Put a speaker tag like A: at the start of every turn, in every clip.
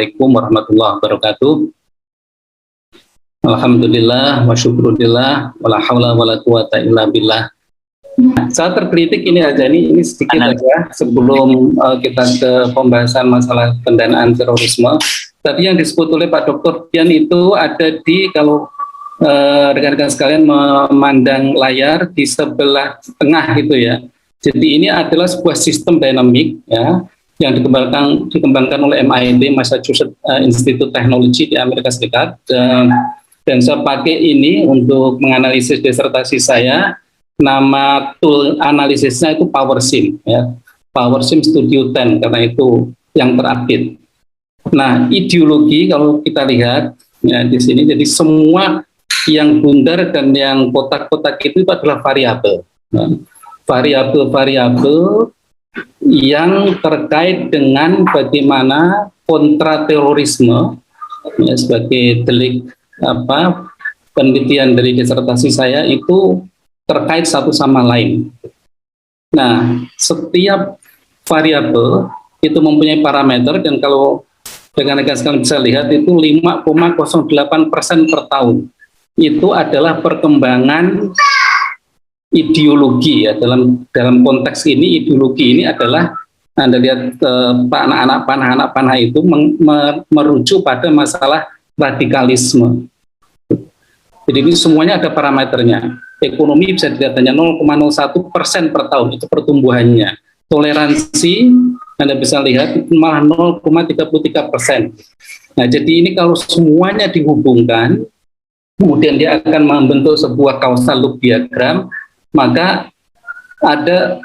A: Assalamualaikum warahmatullahi wabarakatuh. Alhamdulillah wa syukurillah wala haula wala quwata illa billah. Saya terkritik ini aja ini sedikit aja sebelum kita ke pembahasan masalah pendanaan terorisme. Tadi yang disebut oleh Pak Dr. Dian itu ada di, kalau rekan-rekan sekalian memandang layar di sebelah tengah gitu ya. Jadi ini adalah sebuah sistem dinamik ya yang dikembangkan oleh MIT, Massachusetts Institute Technology di Amerika Serikat. Dan saya pakai ini untuk menganalisis disertasi saya. Nama tool analisisnya itu PowerSim ya, PowerSim Studio 10 karena itu yang terupdate. Nah, ideologi kalau kita lihat ya di sini, jadi semua yang bundar dan yang kotak-kotak itu adalah variabel. Nah, variabel yang terkait dengan bagaimana kontraterorisme ya, sebagai delik penelitian dari disertasi saya itu terkait satu sama lain. Nah, setiap variabel itu mempunyai parameter, dan kalau rekan-rekan sekalian bisa lihat itu 5,08% per tahun. Itu adalah perkembangan ideologi ya, dalam konteks ini ideologi ini adalah Anda lihat anak-anak panah itu merujuk pada masalah radikalisme. Jadi ini semuanya ada parameternya. Ekonomi bisa dilihat hanya 0,01% per tahun itu pertumbuhannya. Toleransi Anda bisa lihat itu malah 0,33%. Nah, jadi ini kalau semuanya dihubungkan, kemudian dia akan membentuk sebuah causal loop diagram, maka ada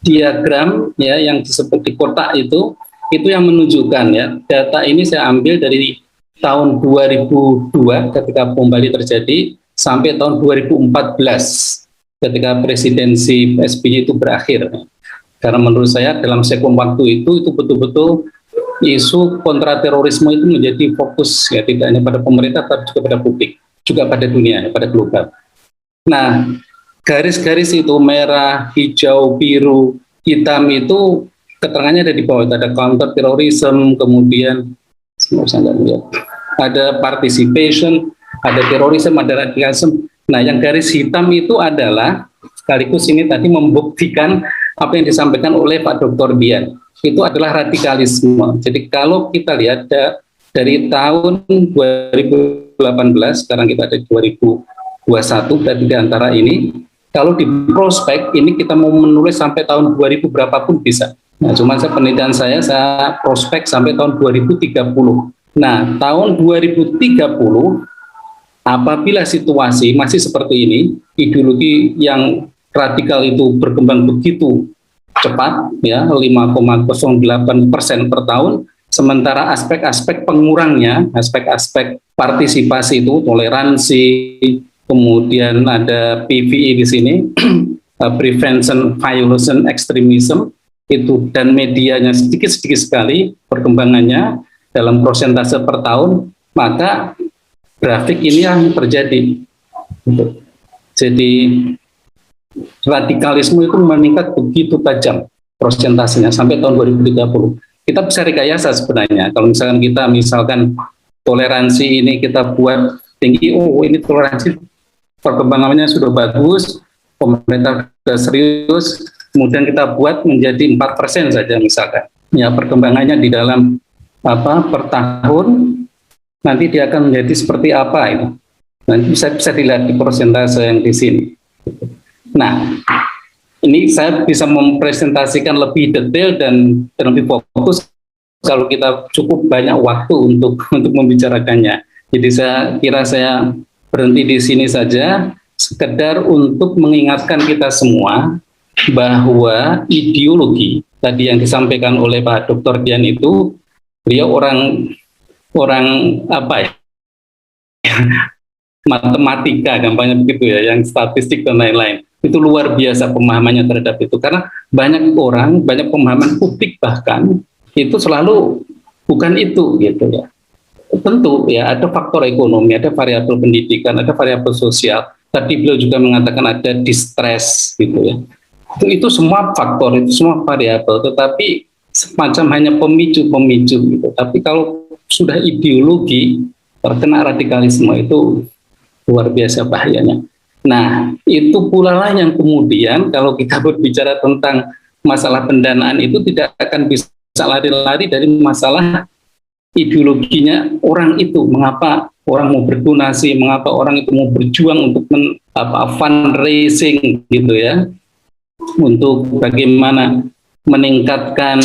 A: diagram ya yang disebut di kotak itu yang menunjukkan ya, data ini saya ambil dari tahun 2002 ketika bom Bali terjadi sampai tahun 2014 ketika presidensi SBY itu berakhir. Karena menurut saya dalam sekuen waktu itu betul-betul isu kontraterorisme itu menjadi fokus ya, tidak hanya pada pemerintah tapi juga pada publik, juga pada dunia, pada global. Nah, garis-garis itu merah, hijau, biru, hitam itu keterangannya ada di bawah. Ada counter terorisme, kemudian ada participation, ada terorisme, ada radikalisme. Nah, yang garis hitam itu adalah sekaligus ini tadi membuktikan apa yang disampaikan oleh Pak Dr. Dian. Itu adalah radikalisme. Jadi kalau kita lihat dari tahun 2018, sekarang kita ada 2021, berarti di antara ini, kalau di prospek ini kita mau menulis sampai tahun 2000 berapapun bisa. Nah, cuma penelitian saya prospek sampai tahun 2030. Nah, tahun 2030, apabila situasi masih seperti ini, ideologi yang radikal itu berkembang begitu cepat, ya 5,08% per tahun, sementara aspek-aspek pengurangnya, aspek-aspek partisipasi itu, toleransi, kemudian ada PVI di sini, Prevention Violence Extremism, itu dan medianya sedikit-sedikit sekali perkembangannya dalam persentase per tahun, maka grafik ini yang terjadi. Jadi radikalisme itu meningkat begitu tajam persentasenya sampai tahun 2030. Kita bisa rekayasa sebenarnya. Kalau misalkan toleransi ini kita buat tinggi, ini toleransi perkembangannya sudah bagus, pemerintah sudah serius, kemudian kita buat menjadi 4% saja misalkan. Ya, perkembangannya di dalam per tahun nanti dia akan menjadi seperti apa itu. Nanti bisa dilihat di persentase yang di sini. Nah, ini saya bisa mempresentasikan lebih detail dan lebih fokus kalau kita cukup banyak waktu untuk membicarakannya. Jadi saya kira saya berhenti di sini saja, sekedar untuk mengingatkan kita semua bahwa ideologi tadi yang disampaikan oleh Pak Dr. Dian itu, beliau orang matematika, gampangnya begitu ya, yang statistik dan lain-lain. Itu luar biasa pemahamannya terhadap itu, karena banyak pemahaman publik bahkan itu selalu bukan itu gitu ya. Tentu ya ada faktor ekonomi, ada variabel pendidikan, ada variabel sosial. Tadi beliau juga mengatakan ada distress gitu ya. Itu semua faktor, itu semua variabel, tetapi semacam hanya pemicu-pemicu gitu. Tapi kalau sudah ideologi terkena radikalisme itu luar biasa bahayanya. Nah, itu pula lah yang kemudian kalau kita berbicara tentang masalah pendanaan itu tidak akan bisa lari-lari dari masalah ideologinya orang itu. Mengapa orang mau berdonasi, mengapa orang itu mau berjuang untuk fundraising gitu ya, untuk bagaimana meningkatkan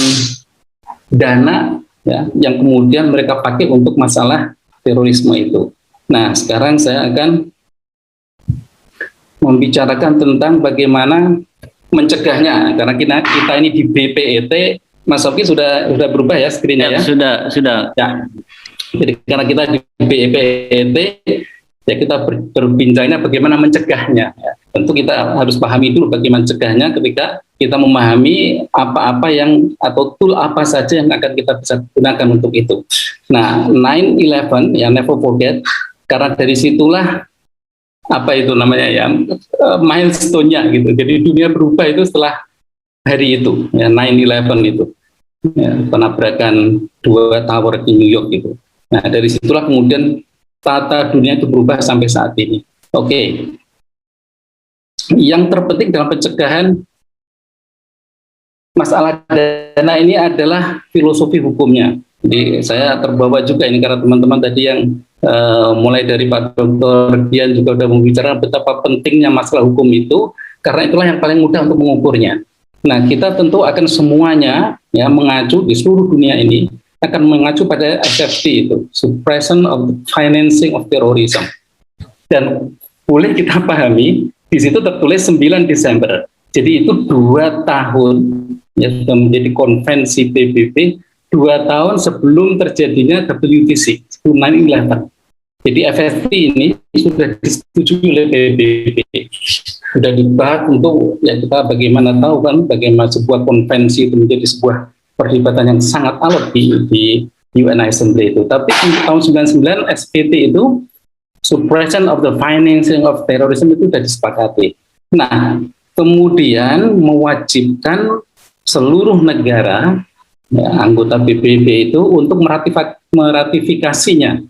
A: dana ya, yang kemudian mereka pakai untuk masalah terorisme itu. Nah, sekarang saya akan membicarakan tentang bagaimana mencegahnya, karena kita ini di BPET, Mas Sofi sudah berubah ya screen-nya ya?
B: Sudah.
A: Ya. Jadi karena kita di BPET, ya kita berbincangnya bagaimana mencegahnya. Ya. Tentu kita harus pahami dulu bagaimana mencegahnya ketika kita memahami apa-apa yang atau tool apa saja yang akan kita bisa gunakan untuk itu. Nah, 9/11 ya never forget, karena dari situlah apa itu namanya ya milestone-nya gitu. Jadi dunia berubah itu setelah hari itu ya 9/11 itu ya, penabrakan 2 tower di New York gitu. Nah, dari situlah kemudian tata dunia itu berubah sampai saat ini. Oke. Yang terpenting dalam pencegahan masalah dana ini adalah filosofi hukumnya. Jadi saya terbawa juga ini karena teman-teman tadi yang mulai dari Pak Dr. Dian juga sudah membicarakan betapa pentingnya masalah hukum itu, karena itulah yang paling mudah untuk mengukurnya. Nah, kita tentu akan semuanya ya mengacu di seluruh dunia ini akan mengacu pada SFT itu, Suppression of the Financing of Terrorism. Dan boleh kita pahami di situ tertulis 9 Desember. Jadi itu 2 tahun ya sudah menjadi konvensi PBB, 2 tahun sebelum terjadinya WTC 9/11. Jadi FFT ini sudah disetujui oleh PBB, sudah dibahas untuk ya kita bagaimana tahu kan bagaimana sebuah konvensi itu menjadi sebuah perdebatan yang sangat alot di UN Assembly itu. Tapi di tahun 99 SPT itu Suppression of the Financing of Terrorism itu sudah disepakati. Nah, kemudian mewajibkan seluruh negara ya, anggota PBB itu untuk meratifikasinya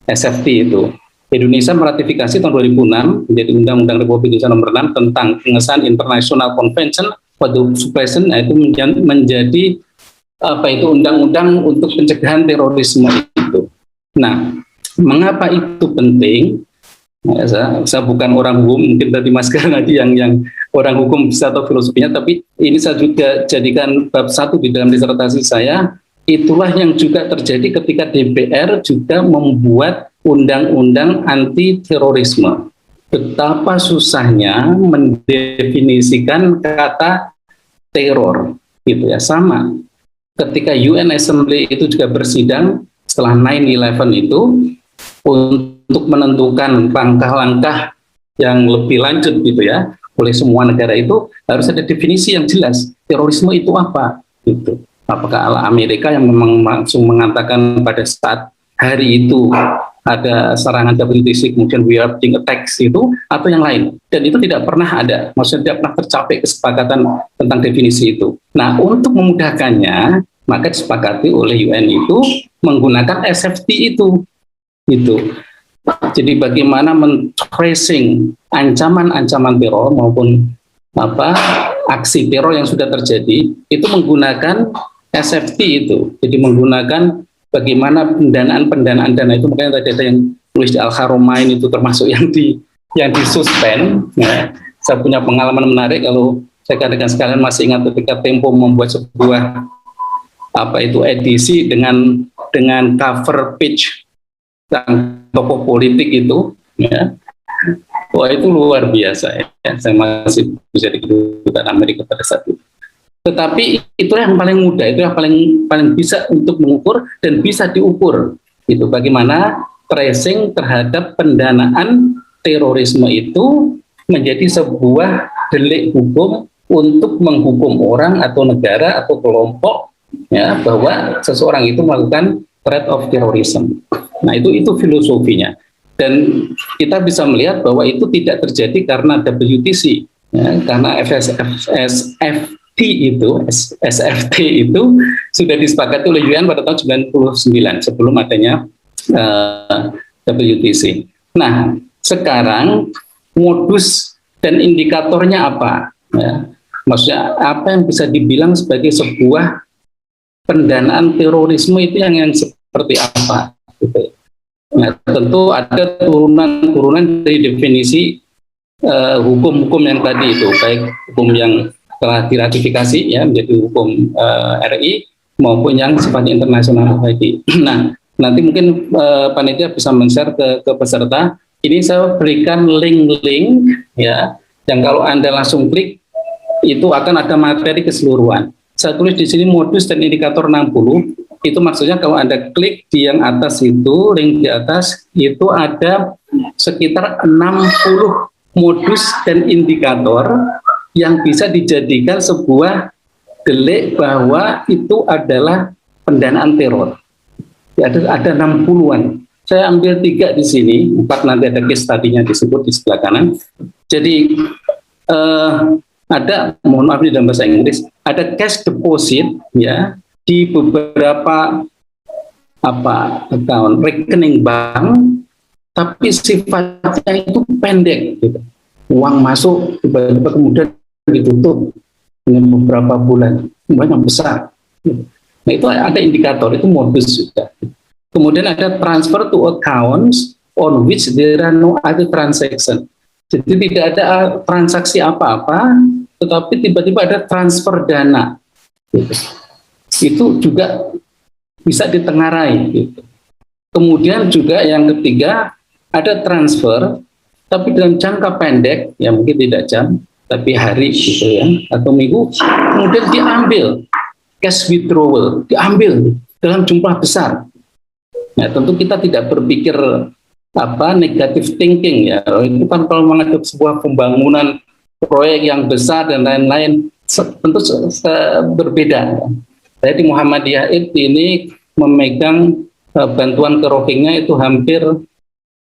A: SFT itu. Indonesia meratifikasi tahun 2006 menjadi Undang-Undang Republik Indonesia Nomor 6 tentang pengesahan International Convention for the Suppression, yaitu menjadi apa itu undang-undang untuk pencegahan terorisme itu. Nah, mengapa itu penting? Nah, saya bukan orang hukum, mungkin tadi Mas Garnadi yang orang hukum bisa tahu filosofinya, tapi ini saya juga jadikan bab 1 di dalam disertasi saya. Itulah yang juga terjadi ketika DPR juga membuat undang-undang anti terorisme. Betapa susahnya mendefinisikan kata teror, gitu ya. Sama ketika UN Assembly itu juga bersidang setelah 9/11 itu untuk menentukan langkah-langkah yang lebih lanjut gitu ya oleh semua negara, itu harus ada definisi yang jelas terorisme itu apa gitu. Apakah ala Amerika yang memang langsung mengatakan pada saat hari itu ada serangan WTC kemudian we are being attacks itu, atau yang lain, dan itu tidak pernah ada, maksudnya tidak pernah tercapai kesepakatan tentang definisi itu. Nah, untuk memudahkannya maka disepakati oleh UN itu menggunakan SFT itu gitu. Jadi bagaimana men-tracing ancaman-ancaman teror maupun aksi teror yang sudah terjadi itu menggunakan SFT itu. Jadi menggunakan bagaimana pendanaan dana itu, makanya tadi ada yang tulis di Al-Haramain itu termasuk yang disuspend. Ya. Saya punya pengalaman menarik, kalau saya katakan sekalian masih ingat ketika Tempo membuat sebuah edisi dengan cover page tentang tokoh politik itu, ya. Wah, itu luar biasa ya. Saya masih bisa di kedutaan Amerika pada saat itu. Tetapi itu yang paling mudah, itu yang paling bisa untuk mengukur dan bisa diukur. Itu bagaimana tracing terhadap pendanaan terorisme itu menjadi sebuah delik hukum untuk menghukum orang atau negara atau kelompok ya bahwa seseorang itu melakukan threat of terrorism. Nah, itu filosofinya. Dan kita bisa melihat bahwa itu tidak terjadi karena WTC, ya, karena SFT itu sudah disepakati oleh UN pada tahun 99 sebelum adanya WTC. Nah, sekarang modus dan indikatornya apa? Ya, maksudnya apa yang bisa dibilang sebagai sebuah pendanaan terorisme itu yang seperti apa? Gitu. Nah, tentu ada turunan dari definisi hukum-hukum yang tadi itu, baik hukum yang telah diratifikasi ya menjadi hukum RI maupun yang sifatnya internasional tadi. Nah, nanti mungkin panitia bisa men-share ke peserta. Ini saya berikan link-link ya, yang kalau Anda langsung klik itu akan ada materi keseluruhan. Saya tulis di sini modus dan indikator 60. Itu maksudnya kalau Anda klik di yang atas itu, link di atas, itu ada sekitar 60 modus dan indikator yang bisa dijadikan sebuah delik bahwa itu adalah pendanaan teror. Ya, ada 60-an. Saya ambil 3 di sini, 4 nanti ada case tadinya disebut di sebelah kanan. Jadi ada, mohon maaf di dalam bahasa Inggris, ada cash deposit ya di beberapa account rekening bank, tapi sifatnya itu pendek gitu. Uang masuk tiba-tiba kemudian ditutup dengan beberapa bulan, banyak besar. Nah, itu ada indikator, itu modus juga. Kemudian ada transfer to accounts on which there are no other transaction. Jadi tidak ada transaksi apa-apa, tetapi tiba-tiba ada transfer dana. Gitu. Itu juga bisa ditengarai. Gitu. Kemudian juga yang ketiga, ada transfer, tapi dalam jangka pendek, ya mungkin tidak jam, tapi hari gitu ya, atau minggu, kemudian diambil cash withdrawal, diambil dalam jumlah besar. Nah, tentu kita tidak berpikir negative thinking ya. Itu kan kalau menghadapi sebuah pembangunan proyek yang besar dan lain-lain, tentu berbeda. Saya di Muhammadiyah ini memegang bantuan ke Rohingya itu hampir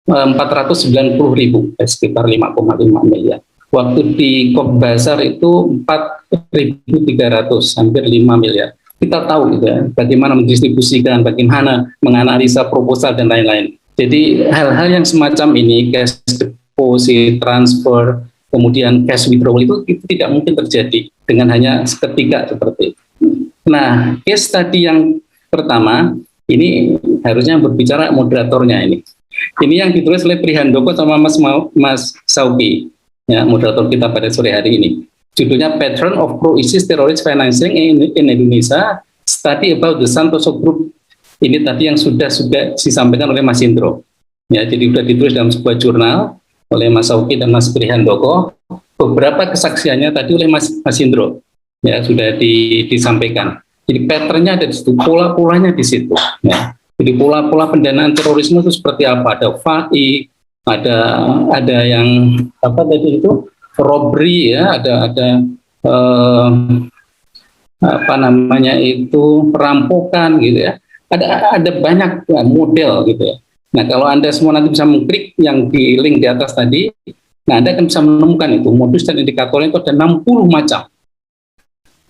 A: 490.000, sekitar 5,5 miliar. Waktu di Kogbasar itu 4.300, hampir 5 miliar. Kita tahu gitu ya, bagaimana mendistribusikan, bagaimana menganalisa proposal dan lain-lain. Jadi hal-hal yang semacam ini, cash deposit, transfer, kemudian cash withdrawal itu tidak mungkin terjadi dengan hanya seketika seperti itu. Nah, case tadi yang pertama, ini harusnya berbicara moderatornya ini. Ini yang ditulis oleh Prihandoko sama Mas Sauki, ya, moderator kita pada sore hari ini. Judulnya Pattern of Pro-ISIS Terrorist Financing in Indonesia, Study about the Santoso Group. Ini tadi yang sudah disampaikan oleh Mas Indro. Ya, jadi sudah ditulis dalam sebuah jurnal oleh Mas Sauki dan Mas Prihandoko. Beberapa kesaksiannya tadi oleh Mas Indro, ya sudah disampaikan. Jadi patternnya ada di situ, pola-polanya di situ. Ya. Jadi pola-pola pendanaan terorisme itu seperti apa? Ada FAI, ada yang apa tadi itu? Robbery ya, ada perampokan gitu ya. Ada banyak model gitu ya. Nah, kalau Anda semua nanti bisa mengklik yang di link di atas tadi, nah Anda akan bisa menemukan itu modus dan indikatornya itu ada 60 macam.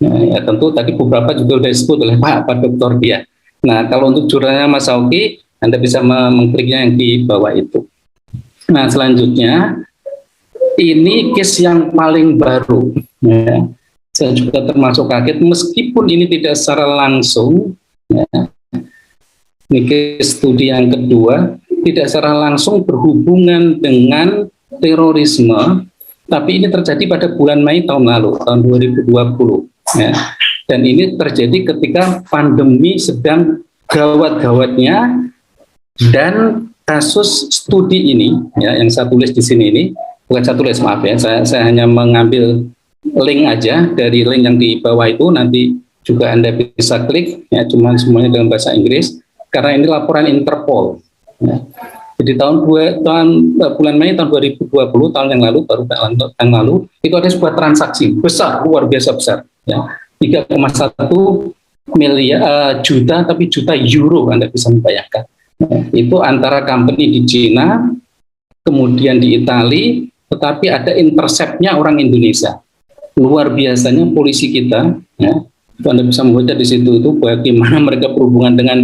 A: Nah, ya tentu tadi beberapa juga sudah disebut oleh Pak Dr. Dia. Nah, kalau untuk jurnalnya Mas Sauki, Anda bisa mengkliknya yang di bawah itu. Nah, selanjutnya ini case yang paling baru. Ya. Saya juga termasuk kaget, meskipun ini tidak secara langsung. Ya. Ini case studi yang kedua, tidak secara langsung berhubungan dengan terorisme, tapi ini terjadi pada bulan Mei tahun lalu, tahun 2020. Ya. Dan ini terjadi ketika pandemi sedang gawat-gawatnya, dan kasus studi ini, ya, yang saya tulis di sini ini, bukan saya tulis, maaf ya, saya hanya mengambil link aja dari link yang di bawah itu, nanti juga Anda bisa klik, ya, cuman semuanya dalam bahasa Inggris, karena ini laporan Interpol. Ya. Jadi bulan Mei tahun 2020, tahun yang lalu, baru tahun lalu, itu ada sebuah transaksi besar, luar biasa besar, ya, 3,1 miliar juta, tapi juta euro, Anda bisa membayangkan. Ya, itu antara company di Cina, kemudian di Italia, tetapi ada interceptnya orang Indonesia. luar biasanya polisi kita, ya, Anda bisa membaca di situ itu bagaimana mereka berhubungan dengan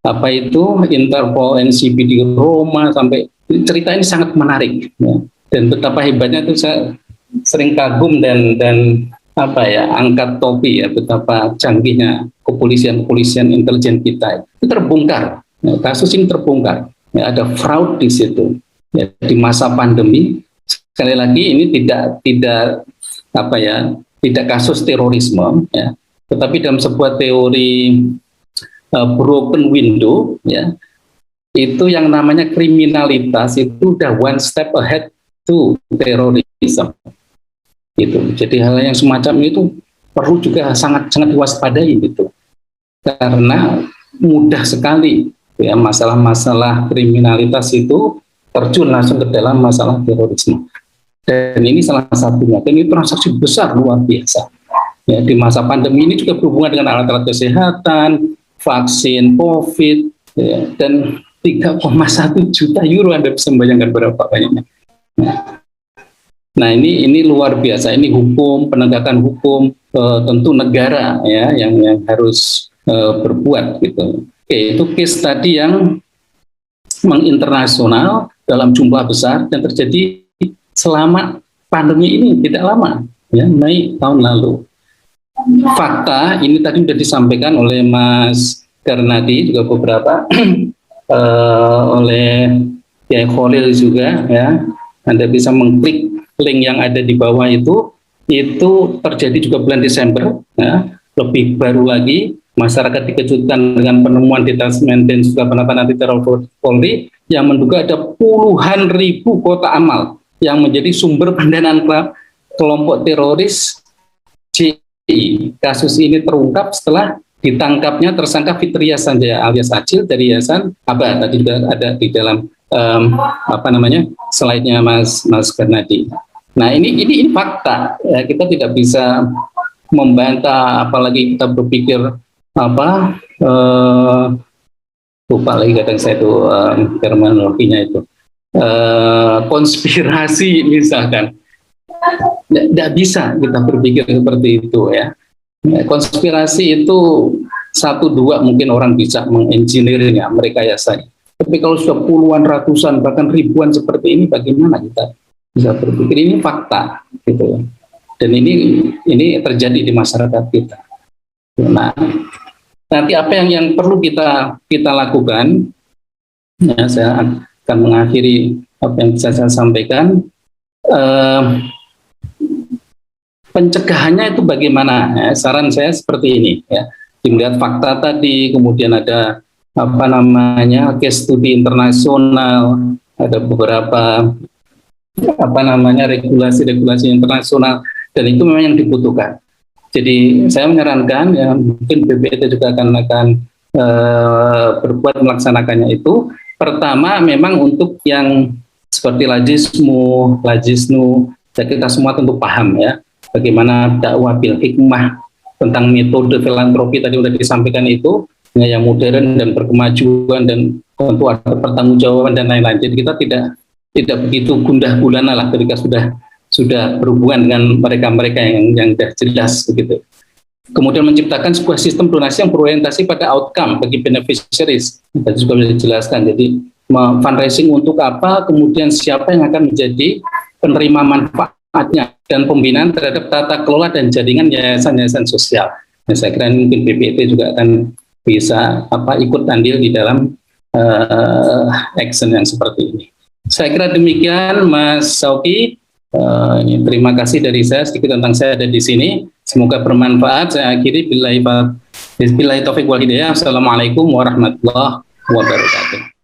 A: apa itu Interpol, NCPD Roma, sampai cerita ini sangat menarik, ya. Dan betapa hebatnya itu saya sering kagum dan apa ya, angkat topi ya, betapa canggihnya kepolisian intelijen kita itu terbongkar, ya, kasus ini terbongkar, ya, ada fraud di situ, ya, di masa pandemi. Sekali lagi ini tidak apa ya, tidak kasus terorisme, ya, tetapi dalam sebuah teori broken window, ya, itu yang namanya kriminalitas itu udah one step ahead to terrorism. Gitu. Jadi hal yang semacam itu perlu juga sangat-sangat diwaspadai gitu. Karena mudah sekali ya masalah-masalah kriminalitas itu terjun langsung ke dalam masalah terorisme. Dan ini salah satunya. Dan ini transaksi besar luar biasa. Ya, di masa pandemi ini juga berhubungan dengan alat-alat kesehatan, vaksin COVID, ya, dan 3,1 juta euro. Anda bisa membayangkan berapa banyaknya. Nah ini luar biasa. Ini hukum, penegakan hukum, tentu negara ya yang harus berbuat gitu. Oke, itu case tadi yang menginternasional dalam jumlah besar dan terjadi selama pandemi ini tidak lama, ya, Mei tahun lalu. Fakta ini tadi sudah disampaikan oleh Mas Garnadi juga beberapa oleh Kiai Khalil juga, ya. Anda bisa mengklik link yang ada di bawah itu terjadi juga bulan Desember, ya. Lebih baru lagi masyarakat dikejutkan dengan penemuan Detesmen dan juga penanganan anti teror Polri yang menduga ada puluhan ribu kotak amal yang menjadi sumber pendanaan kelompok teroris JI. Kasus ini terungkap setelah ditangkapnya tersangka Fitria Sanjaya alias Acil dari Yayasan Aba. Tadi juga ada di dalam slide-nya Mas Garnadi. Nah ini fakta, ya, kita tidak bisa membantah, apalagi kita berpikir lupa lagi kadang saya itu terminologinya itu konspirasi misalkan. Tidak bisa kita berpikir seperti itu, ya. Konspirasi itu 1-2 mungkin orang bisa mengengineeringnya, merekayasanya. Tapi kalau sudah puluhan, ratusan, bahkan ribuan seperti ini, bagaimana kita bisa berpikir? Ini fakta, gitu, ya. Dan ini terjadi di masyarakat kita. Nah, nanti apa yang perlu kita lakukan? Ya, saya akan mengakhiri apa yang bisa saya sampaikan. Pencegahannya itu bagaimana? Ya, saran saya seperti ini, ya. Melihat fakta tadi, kemudian ada case studi internasional, ada beberapa regulasi internasional, dan itu memang yang dibutuhkan. Jadi saya menyarankan, ya, mungkin BPT juga akan berbuat melaksanakannya itu. Pertama memang untuk yang seperti lajisnu, ya, kita semua tentu paham, ya, bagaimana dakwah bil hikmah tentang metode filantropi tadi sudah disampaikan itu, ya, yang modern dan berkemajuan dan tentu ada pertanggungjawaban dan lain-lain. Jadi kita tidak begitu gundah gulana lah ketika sudah berhubungan dengan mereka yang sudah jelas begitu. Kemudian menciptakan sebuah sistem donasi yang berorientasi pada outcome bagi beneficiaries. Tadi juga sudah dijelaskan. Jadi fundraising untuk apa, kemudian siapa yang akan menjadi penerima manfaatnya, dan pembinaan terhadap tata kelola dan jaringan yayasan-yayasan sosial. Nah, saya kira mungkin BPT juga akan bisa ikut andil di dalam action yang seperti ini. Saya kira demikian, Mas Sauki. Terima kasih dari saya, sedikit tentang saya ada di sini. Semoga bermanfaat. Saya akhiri billahi taufiq wal hidayah. Assalamualaikum warahmatullahi wabarakatuh.